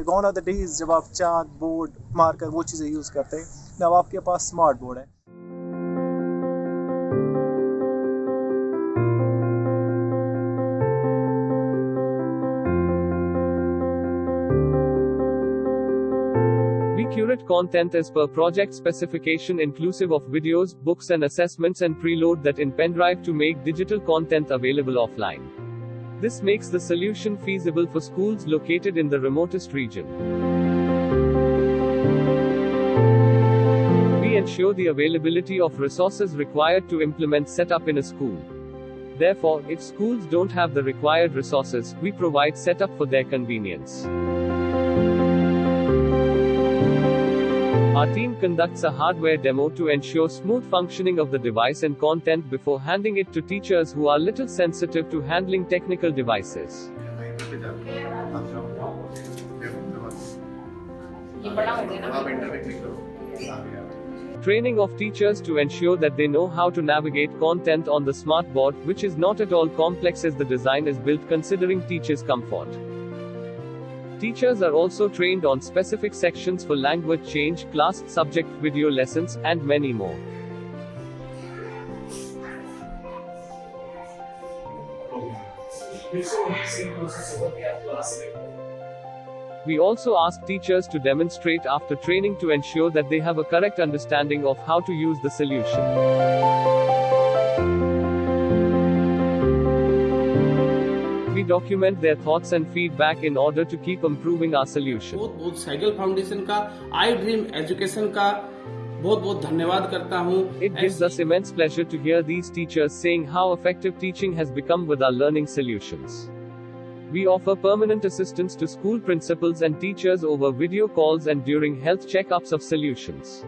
थे। Gone are the days जब आप चाक, बोर्ड, मार्कर वो चीज़ें यूज़ करते हैं। अब आपके पास स्मार्ट बोर्ड है। We curate content as per project specification inclusive of videos, books and assessments, and preload that in pendrive to make digital content available offline. This makes the solution feasible for schools located in the remotest region. We ensure the availability of resources required to implement setup in a school. Therefore, if schools don't have the required resources, we provide setup for their convenience. Our team conducts a hardware demo to ensure smooth functioning of the device and content before handing it to teachers who are little sensitive to handling technical devices. Training of teachers to ensure that they know how to navigate content on the smart board, which is not at all complex as the design is built considering teachers' comfort. Teachers are also trained on specific sections for language change, class, subject, video lessons, and many more. We also ask teachers to demonstrate after training to ensure that they have a correct understanding of how to use the solution. We document their thoughts and feedback in order to keep improving our solution. बहुत cycle foundation का, iDream education का बहुत धन्यवाद करता हूँ। It gives us immense pleasure to hear these teachers saying how effective teaching has become with our learning solutions. We offer permanent assistance to school principals and teachers over video calls and during health checkups of solutions.